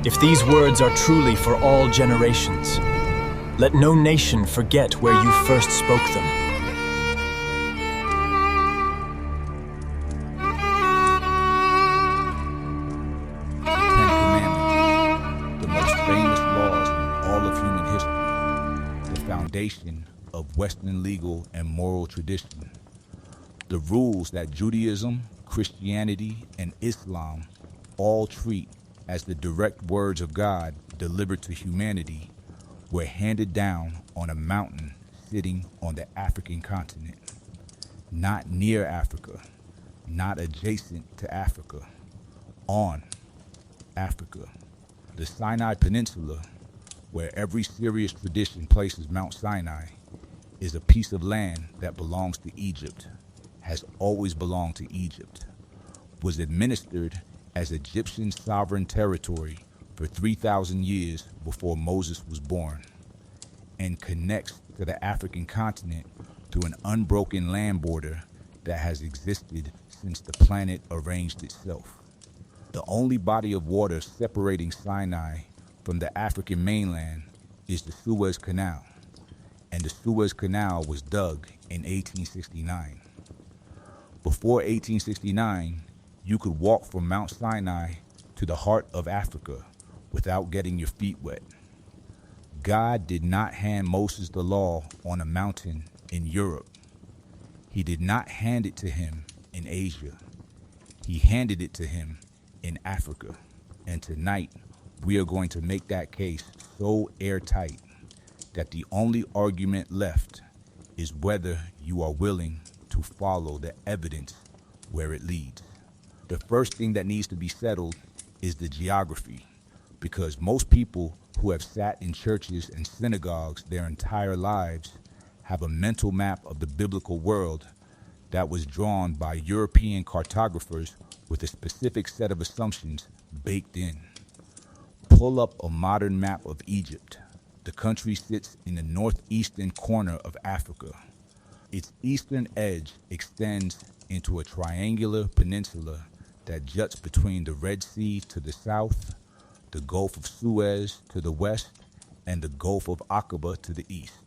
If these words are truly for all generations, let no nation forget where you first spoke them. The Ten Commandments, the most famous laws in all of human history, the foundation of Western legal and moral tradition, the rules that Judaism, Christianity, and Islam all treat as the direct words of God delivered to humanity, were handed down on a mountain sitting on the African continent. Not near Africa, not adjacent to Africa, on Africa. The Sinai Peninsula, where every serious tradition places Mount Sinai, is a piece of land that belongs to Egypt, has always belonged to Egypt, was administered as Egyptian sovereign territory for 3,000 years before Moses was born, and connects to the African continent through an unbroken land border that has existed since the planet arranged itself. The only body of water separating Sinai from the African mainland is the Suez Canal, and the Suez Canal was dug in 1869. Before 1869, you could walk from Mount Sinai to the heart of Africa without getting your feet wet. God did not hand Moses the law on a mountain in Europe. He did not hand it to him in Asia. He handed it to him in Africa. And tonight, we are going to make that case so airtight that the only argument left is whether you are willing to follow the evidence where it leads. The first thing that needs to be settled is the geography, because most people who have sat in churches and synagogues their entire lives have a mental map of the biblical world that was drawn by European cartographers with a specific set of assumptions baked in. Pull up a modern map of Egypt. The country sits in the northeastern corner of Africa. Its eastern edge extends into a triangular peninsula that juts between the Red Sea to the south, the Gulf of Suez to the west, and the Gulf of Aqaba to the east.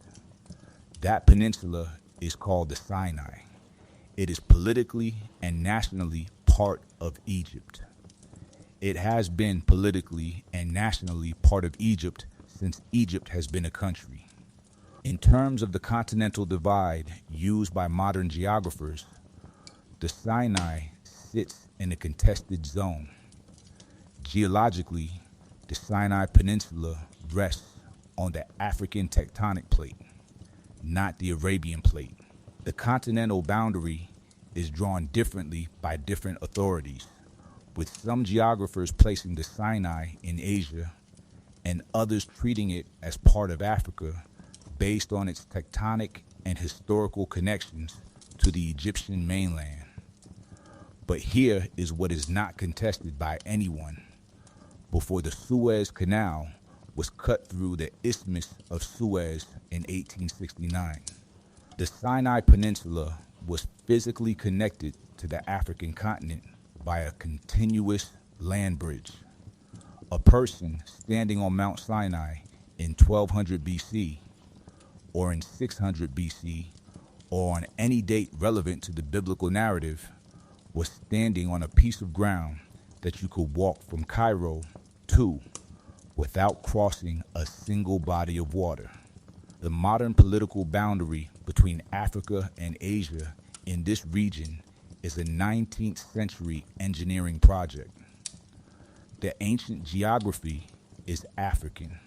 That peninsula is called the Sinai. It is politically and nationally part of Egypt. It has been politically and nationally part of Egypt since Egypt has been a country. In terms of the continental divide used by modern geographers, the Sinai sits in a contested zone. Geologically, the Sinai Peninsula rests on the African tectonic plate, not the Arabian plate. The continental boundary is drawn differently by different authorities, with some geographers placing the Sinai in Asia and others treating it as part of Africa based on its tectonic and historical connections to the Egyptian mainland. But here is what is not contested by anyone. Before the Suez Canal was cut through the Isthmus of Suez in 1869, the Sinai Peninsula was physically connected to the African continent by a continuous land bridge. A person standing on Mount Sinai in 1200 BC, or in 600 BC, or on any date relevant to the biblical narrative, was standing on a piece of ground that you could walk from Cairo to without crossing a single body of water. The modern political boundary between Africa and Asia in this region is a 19th century engineering project. The ancient geography is African.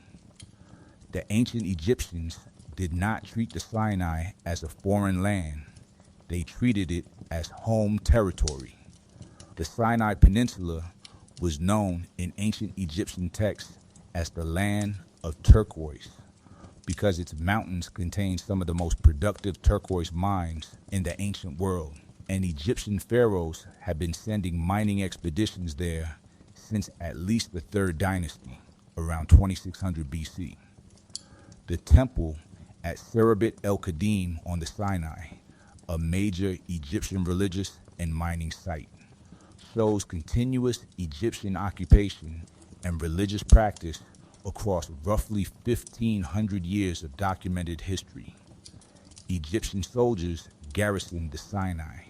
The ancient Egyptians did not treat the Sinai as a foreign land. They treated it as home territory. The Sinai Peninsula was known in ancient Egyptian texts as the land of turquoise because its mountains contain some of the most productive turquoise mines in the ancient world, and Egyptian pharaohs have been sending mining expeditions there since at least the 3rd dynasty, around 2600 BC. The temple at Serabit el-Khadim on the Sinai, a major Egyptian religious and mining site, shows continuous Egyptian occupation and religious practice across roughly 1,500 years of documented history. Egyptian soldiers garrisoned the Sinai.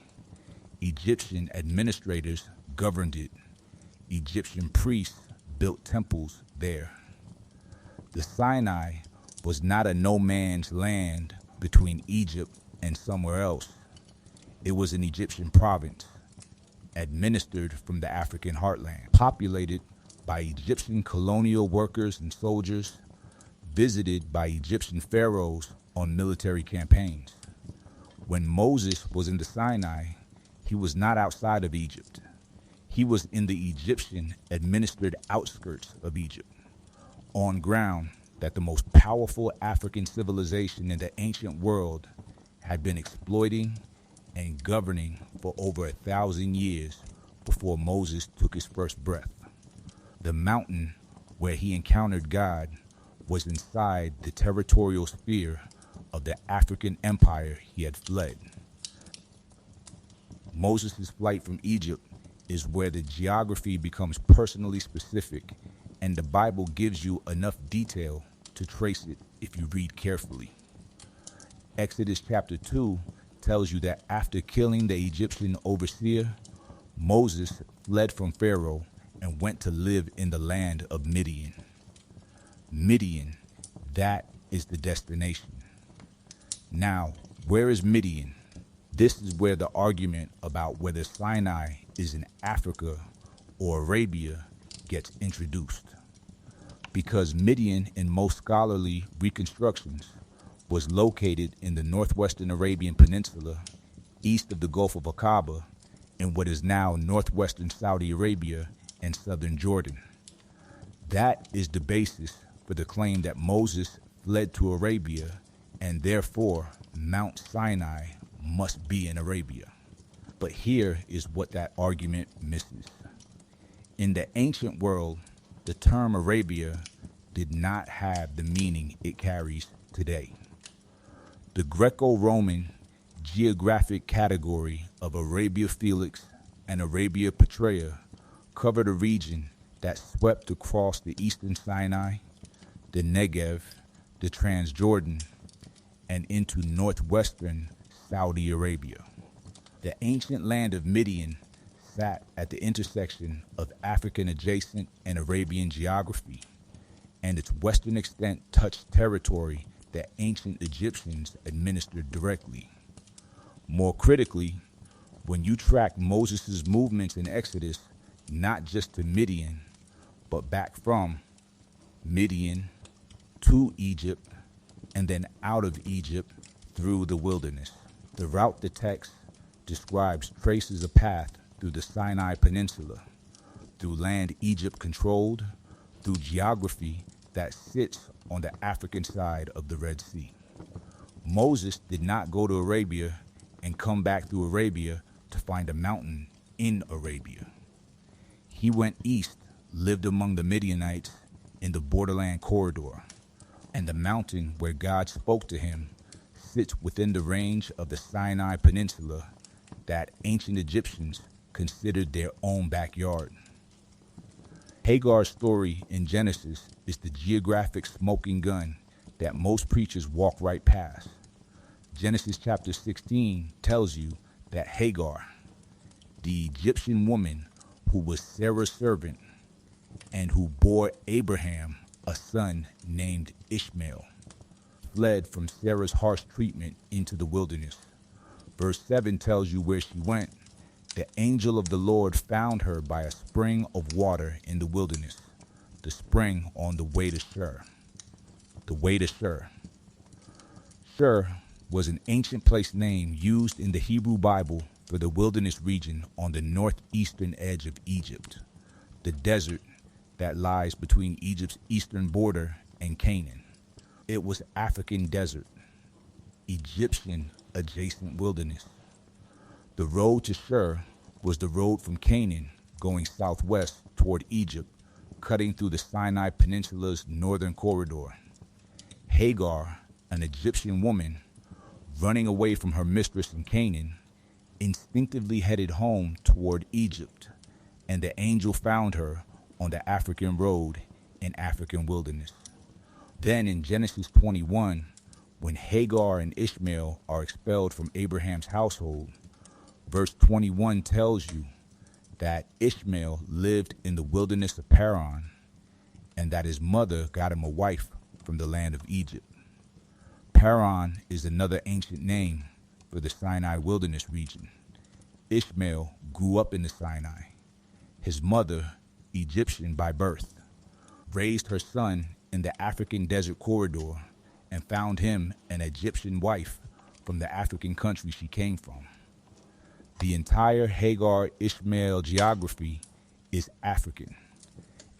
Egyptian administrators governed it. Egyptian priests built temples there. The Sinai was not a no man's land between Egypt and somewhere else. It was an Egyptian province, administered from the African heartland, populated by Egyptian colonial workers and soldiers, visited by Egyptian pharaohs on military campaigns. When Moses was in the Sinai, he was not outside of Egypt. He was in the Egyptian administered outskirts of Egypt, on ground that the most powerful African civilization in the ancient world had been exploiting and governing for over 1,000 years before Moses took his first breath. The mountain where he encountered God was inside the territorial sphere of the African empire he had fled. Moses' flight from Egypt is where the geography becomes personally specific, and the Bible gives you enough detail to trace it if you read carefully. Exodus chapter 2 tells you that after killing the Egyptian overseer, Moses fled from Pharaoh and went to live in the land of Midian. Midian, that is the destination. Now, where is Midian? This is where the argument about whether Sinai is in Africa or Arabia gets introduced. Because Midian, in most scholarly reconstructions, was located in the northwestern Arabian Peninsula, east of the Gulf of Aqaba, in what is now northwestern Saudi Arabia and southern Jordan. That is the basis for the claim that Moses fled to Arabia, and therefore Mount Sinai must be in Arabia. But here is what that argument misses. In the ancient world, the term Arabia did not have the meaning it carries today. The Greco-Roman geographic category of Arabia Felix and Arabia Petraea covered a region that swept across the eastern Sinai, the Negev, the Transjordan, and into northwestern Saudi Arabia. The ancient land of Midian sat at the intersection of African adjacent and Arabian geography, and its western extent touched territory that ancient Egyptians administered directly. More critically, when you track Moses' movements in Exodus, not just to Midian, but back from Midian to Egypt, and then out of Egypt through the wilderness. The route the text describes traces a path through the Sinai Peninsula, through land Egypt controlled, through geography that sits on the African side of the Red Sea. Moses did not go to Arabia and come back through Arabia to find a mountain in Arabia. He went east, lived among the Midianites in the borderland corridor, and the mountain where God spoke to him sits within the range of the Sinai Peninsula that ancient Egyptians considered their own backyard. Hagar's story in Genesis is the geographic smoking gun that most preachers walk right past. Genesis chapter 16 tells you that Hagar, the Egyptian woman who was Sarah's servant and who bore Abraham a son named Ishmael, fled from Sarah's harsh treatment into the wilderness. Verse 7 tells you where she went. The angel of the Lord found her by a spring of water in the wilderness, the spring on the way to Shur. The way to Shur. Shur was an ancient place name used in the Hebrew Bible for the wilderness region on the northeastern edge of Egypt, the desert that lies between Egypt's eastern border and Canaan. It was African desert, Egyptian adjacent wilderness. The road to Shur was the road from Canaan going southwest toward Egypt, cutting through the Sinai Peninsula's northern corridor. Hagar, an Egyptian woman, running away from her mistress in Canaan, instinctively headed home toward Egypt, and the angel found her on the African road in African wilderness. Then in Genesis 21, when Hagar and Ishmael are expelled from Abraham's household, verse 21 tells you that Ishmael lived in the wilderness of Paran and that his mother got him a wife from the land of Egypt. Paran is another ancient name for the Sinai wilderness region. Ishmael grew up in the Sinai. His mother, Egyptian by birth, raised her son in the African desert corridor and found him an Egyptian wife from the African country she came from. The entire Hagar-Ishmael geography is African.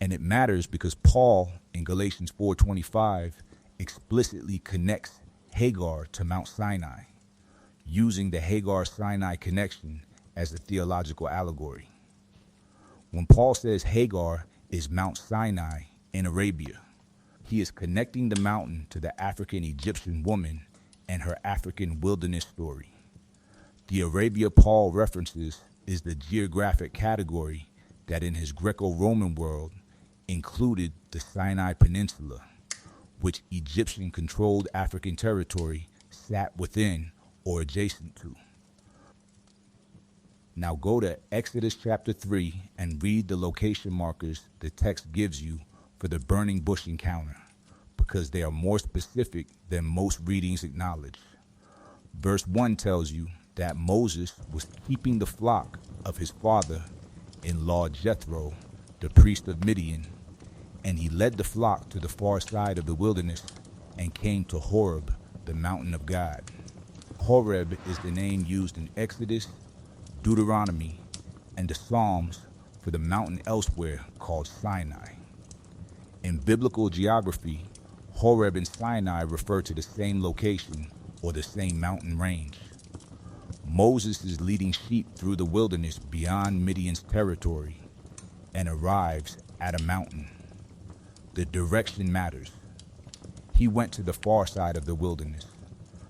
And it matters because Paul in Galatians 4:25 explicitly connects Hagar to Mount Sinai, using the Hagar-Sinai connection as a theological allegory. When Paul says Hagar is Mount Sinai in Arabia, he is connecting the mountain to the African Egyptian woman and her African wilderness story. The Arabia Paul references is the geographic category that in his Greco-Roman world included the Sinai Peninsula, which Egyptian-controlled African territory sat within or adjacent to. Now go to Exodus chapter 3 and read the location markers the text gives you for the burning bush encounter, because they are more specific than most readings acknowledge. Verse 1 tells you that Moses was keeping the flock of his father-in-law Jethro, the priest of Midian, and he led the flock to the far side of the wilderness and came to Horeb, the mountain of God. Horeb is the name used in Exodus, Deuteronomy, and the Psalms for the mountain elsewhere called Sinai. In biblical geography, Horeb and Sinai refer to the same location or the same mountain range. Moses is leading sheep through the wilderness beyond Midian's territory and arrives at a mountain. The direction matters. He went to the far side of the wilderness,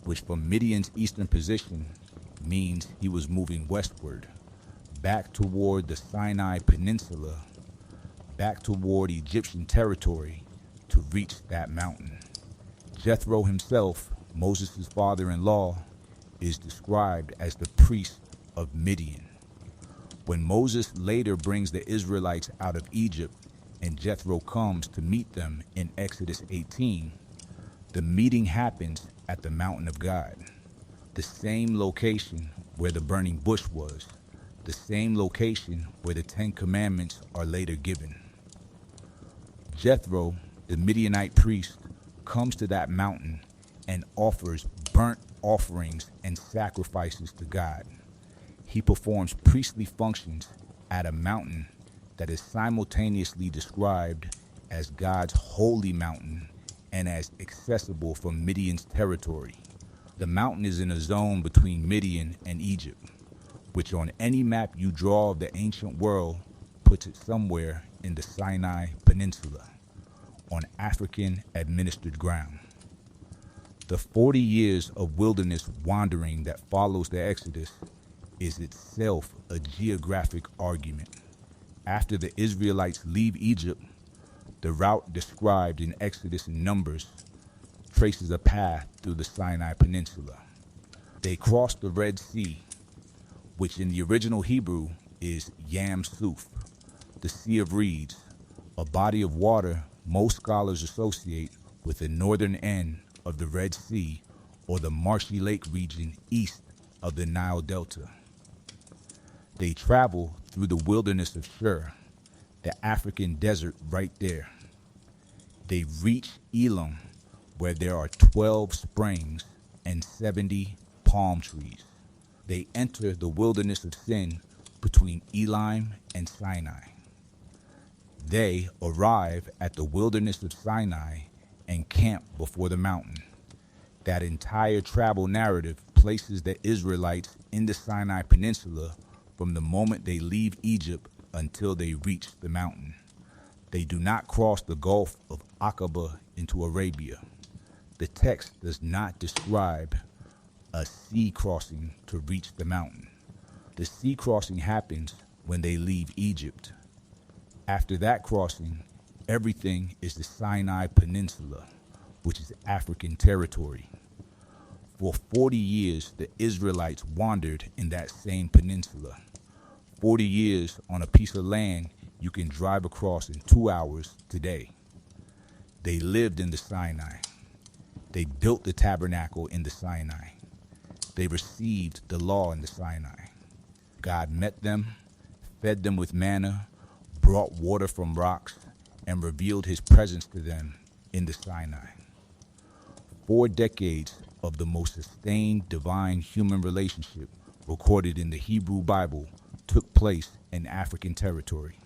which from Midian's eastern position means he was moving westward, back toward the Sinai Peninsula, back toward Egyptian territory to reach that mountain. Jethro himself, Moses' father-in-law, is described as the priest of Midian. When Moses later brings the Israelites out of Egypt and Jethro comes to meet them in Exodus 18, the meeting happens at the mountain of God, the same location where the burning bush was, the same location where the 10 Commandments are later given. Jethro, the Midianite priest, comes to that mountain and offers burnt offerings and sacrifices to God. He performs priestly functions at a mountain that is simultaneously described as God's holy mountain and as accessible from Midian's territory. The mountain is in a zone between Midian and Egypt, which on any map you draw of the ancient world puts it somewhere in the Sinai Peninsula, on African administered ground. The 40 years of wilderness wandering that follows the Exodus is itself a geographic argument. After the Israelites leave Egypt, the route described in Exodus and Numbers traces a path through the Sinai Peninsula. They cross the Red Sea, which in the original Hebrew is Yam Suf, the Sea of Reeds, a body of water most scholars associate with the northern end of the Red Sea or the marshy lake region east of the Nile Delta. They travel through the wilderness of Shur, the African desert right there. They reach Elam, where there are 12 springs and 70 palm trees. They enter the wilderness of Sin between Elim and Sinai. They arrive at the wilderness of Sinai and camp before the mountain. That entire travel narrative places the Israelites in the Sinai Peninsula from the moment they leave Egypt until they reach the mountain. They do not cross the Gulf of Aqaba into Arabia. The text does not describe a sea crossing to reach the mountain. The sea crossing happens when they leave Egypt. After that crossing, everything is the Sinai Peninsula, which is African territory. For 40 years, the Israelites wandered in that same peninsula. 40 years on a piece of land you can drive across in 2 hours today. They lived in the Sinai. They built the tabernacle in the Sinai. They received the law in the Sinai. God met them, fed them with manna, brought water from rocks, and revealed his presence to them in the Sinai. 4 decades of the most sustained divine-human relationship recorded in the Hebrew Bible took place in African territory.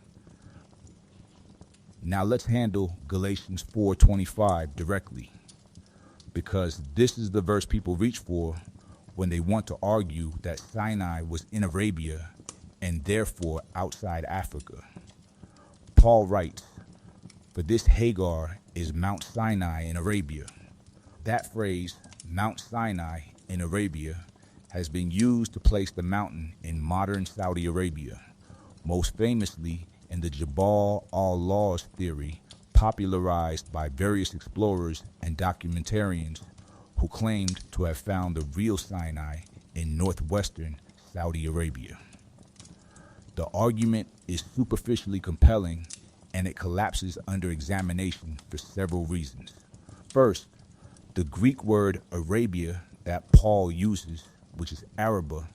Now let's handle Galatians 4:25 directly, because this is the verse people reach for when they want to argue that Sinai was in Arabia and therefore outside Africa. Paul writes, "For this Hagar is Mount Sinai in Arabia." That phrase, Mount Sinai in Arabia, has been used to place the mountain in modern Saudi Arabia, most famously in the Jabal al-Lawz theory, popularized by various explorers and documentarians who claimed to have found the real Sinai in northwestern Saudi Arabia. The argument is superficially compelling, and it collapses under examination for several reasons. First, the Greek word Arabia that Paul uses, which is Araba,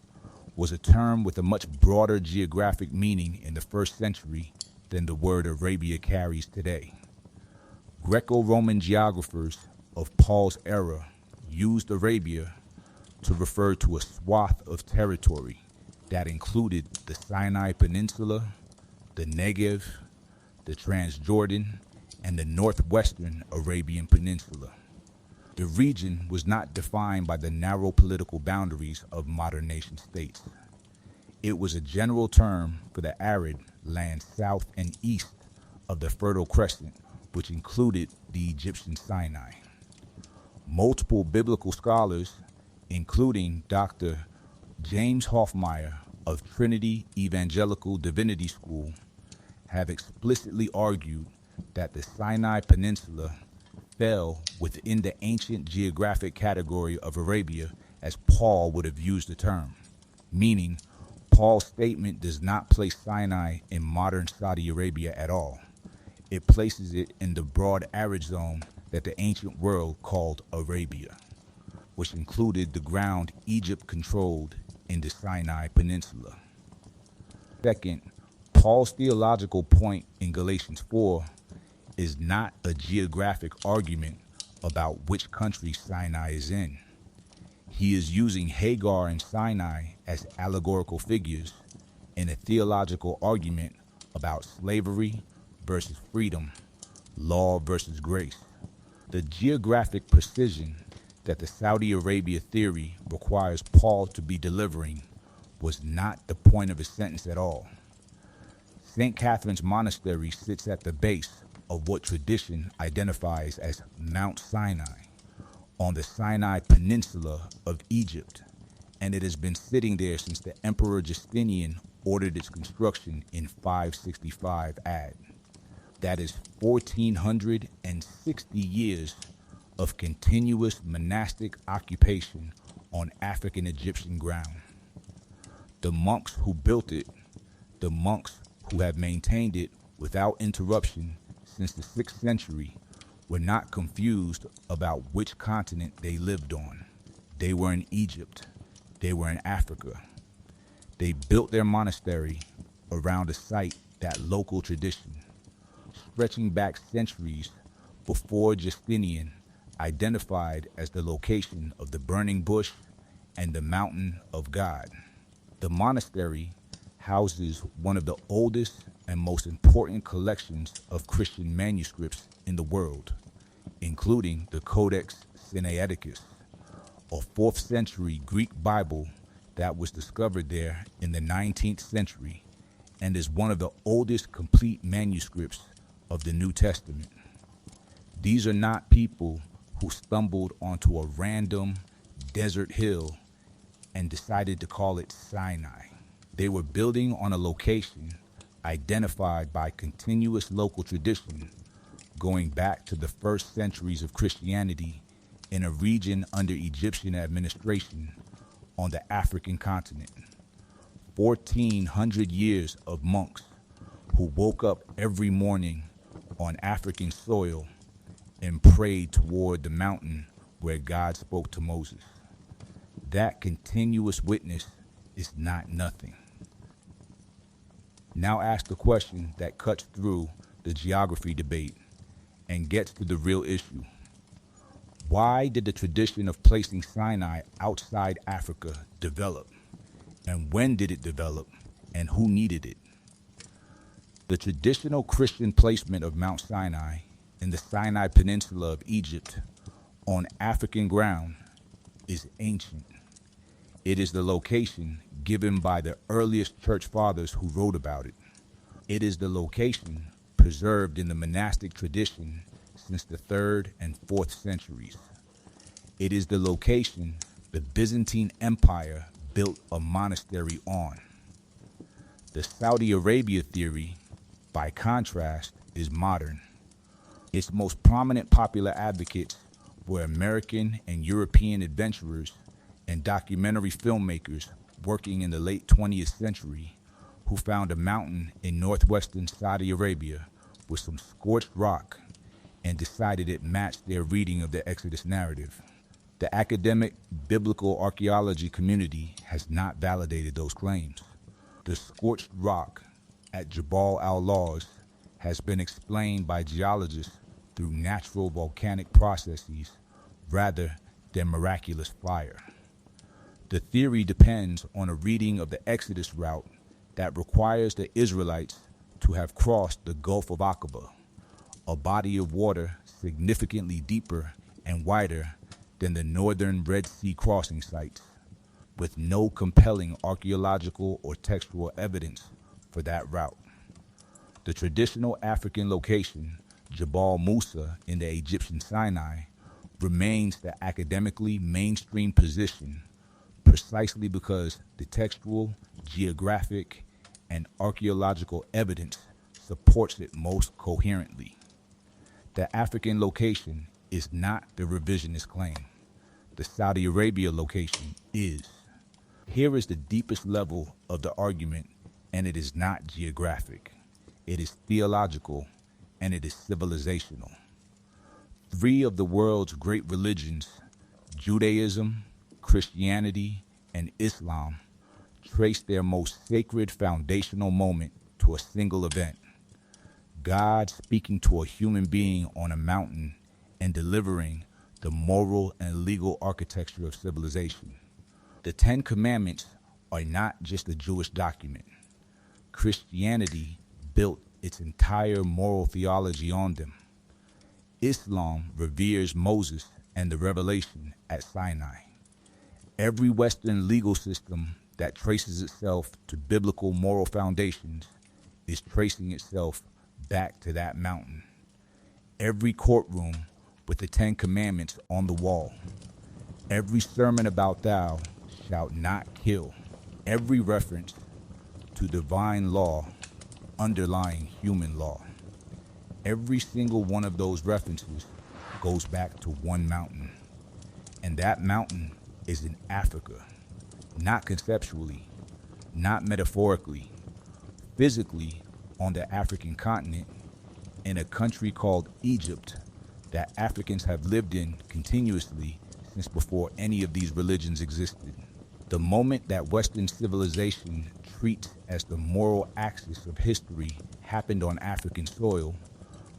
was a term with a much broader geographic meaning in the first century than the word Arabia carries today. Greco-Roman geographers of Paul's era used Arabia to refer to a swath of territory that included the Sinai Peninsula, the Negev, the Transjordan, and the northwestern Arabian Peninsula. The region was not defined by the narrow political boundaries of modern nation states. It was a general term for the arid land south and east of the Fertile Crescent, which included the Egyptian Sinai. Multiple biblical scholars, including Dr. James Hoffmeyer of Trinity Evangelical Divinity School, have explicitly argued that the Sinai Peninsula fell within the ancient geographic category of Arabia as Paul would have used the term, meaning Paul's statement does not place Sinai in modern Saudi Arabia at all. It places it in the broad arid zone that the ancient world called Arabia, which included the ground Egypt controlled in the Sinai Peninsula. Second, Paul's theological point in Galatians 4 is not a geographic argument about which country Sinai is in. He is using Hagar and Sinai as allegorical figures in a theological argument about slavery versus freedom, law versus grace. The geographic precision that the Saudi Arabia theory requires Paul to be delivering was not the point of his sentence at all. St. Catherine's Monastery sits at the base of what tradition identifies as Mount Sinai on the Sinai Peninsula of Egypt, and it has been sitting there since the Emperor Justinian ordered its construction in 565 AD. That is 1,460 years of continuous monastic occupation on African Egyptian ground. The monks who built it, the monks who have maintained it without interruption since the 6th century, were not confused about which continent they lived on. They were in Egypt. They were in Africa. They built their monastery around a site that local tradition, stretching back centuries before Justinian identified as the location of the burning bush and the mountain of God. The monastery houses one of the oldest and most important collections of Christian manuscripts in the world, including the Codex Sinaiticus, a 4th century Greek Bible that was discovered there in the 19th century and is one of the oldest complete manuscripts of the New Testament. These are not people who stumbled onto a random desert hill and decided to call it Sinai. They were building on a location identified by continuous local tradition going back to the first centuries of Christianity in a region under Egyptian administration on the African continent. 1,400 years of monks who woke up every morning on African soil and prayed toward the mountain where God spoke to Moses. That continuous witness is not nothing. Now ask the question that cuts through the geography debate and gets to the real issue. Why did the tradition of placing Sinai outside Africa develop? And when did it develop? And who needed it? The traditional Christian placement of Mount Sinai in the Sinai Peninsula of Egypt on African ground is ancient. It is the location given by the earliest church fathers who wrote about it. It is the location preserved in the monastic tradition since the 3rd and 4th centuries. It is the location the Byzantine Empire built a monastery on. The Saudi Arabia theory, by contrast, is modern. Its most prominent popular advocates were American and European adventurers and documentary filmmakers working in the late 20th century who found a mountain in northwestern Saudi Arabia with some scorched rock and decided it matched their reading of the Exodus narrative. The academic biblical archaeology community has not validated those claims. The scorched rock at Jabal al-Lawz has been explained by geologists through natural volcanic processes rather than miraculous fire. The theory depends on a reading of the Exodus route that requires the Israelites to have crossed the Gulf of Aqaba, a body of water significantly deeper and wider than the northern Red Sea crossing sites, with no compelling archaeological or textual evidence for that route. The traditional African location, Jabal Musa in the Egyptian Sinai, remains the academically mainstream position precisely because the textual, geographic, and archaeological evidence supports it most coherently. The African location is not the revisionist claim. The Saudi Arabia location is. Here is the deepest level of the argument, and it is not geographic. It is theological, and it is civilizational. 3 of the world's great religions, Judaism, Christianity, and Islam, trace their most sacred foundational moment to a single event: God speaking to a human being on a mountain and delivering the moral and legal architecture of civilization. The 10 Commandments are not just a Jewish document. Christianity built its entire moral theology on them. Islam reveres Moses and the revelation at Sinai. Every Western legal system that traces itself to biblical moral foundations is tracing itself back to that mountain. Every courtroom with the 10 Commandments on the wall. Every sermon about thou shalt not kill. Every reference to divine law underlying human law. Every single one of those references goes back to one mountain. And that mountain is in Africa, not conceptually, not metaphorically, physically on the African continent, in a country called Egypt that Africans have lived in continuously since before any of these religions existed. The moment that Western civilization treats as the moral axis of history happened on African soil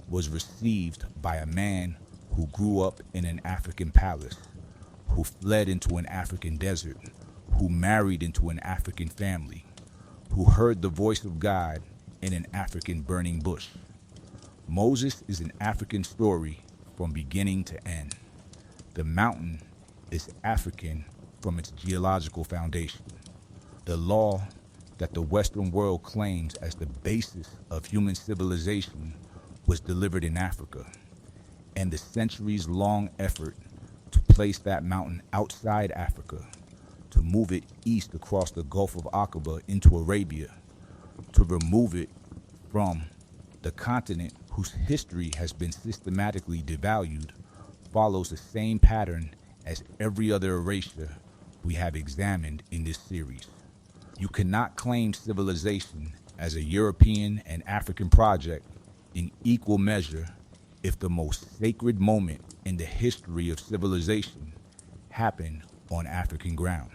was received by a man who grew up in an African palace, who fled into an African desert, who married into an African family, who heard the voice of God in an African burning bush. Moses is an African story from beginning to end. The mountain is African from its geological foundation. The law that the Western world claims as the basis of human civilization was delivered in Africa, and the centuries-long effort to place that mountain outside Africa, to move it east across the Gulf of Aqaba into Arabia, to remove it from the continent whose history has been systematically devalued follows the same pattern as every other erasure we have examined in this series. You cannot claim civilization as a European and African project in equal measure if the most sacred moment in the history of civilization happened on African ground.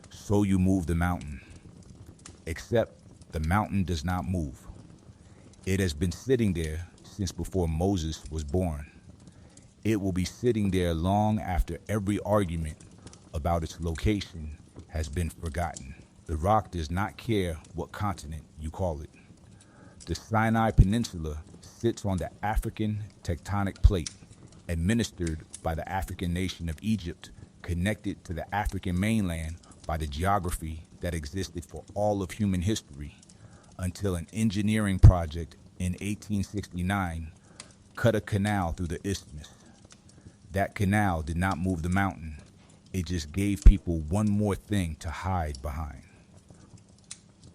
So you move the mountain. Except the mountain does not move. It has been sitting there since before Moses was born. It will be sitting there long after every argument about its location has been forgotten. The rock does not care what continent you call it. The Sinai Peninsula sits on the African tectonic plate, administered by the African nation of Egypt, connected to the African mainland by the geography that existed for all of human history, until an engineering project in 1869 cut a canal through the isthmus. That canal did not move the mountain. It just gave people one more thing to hide behind.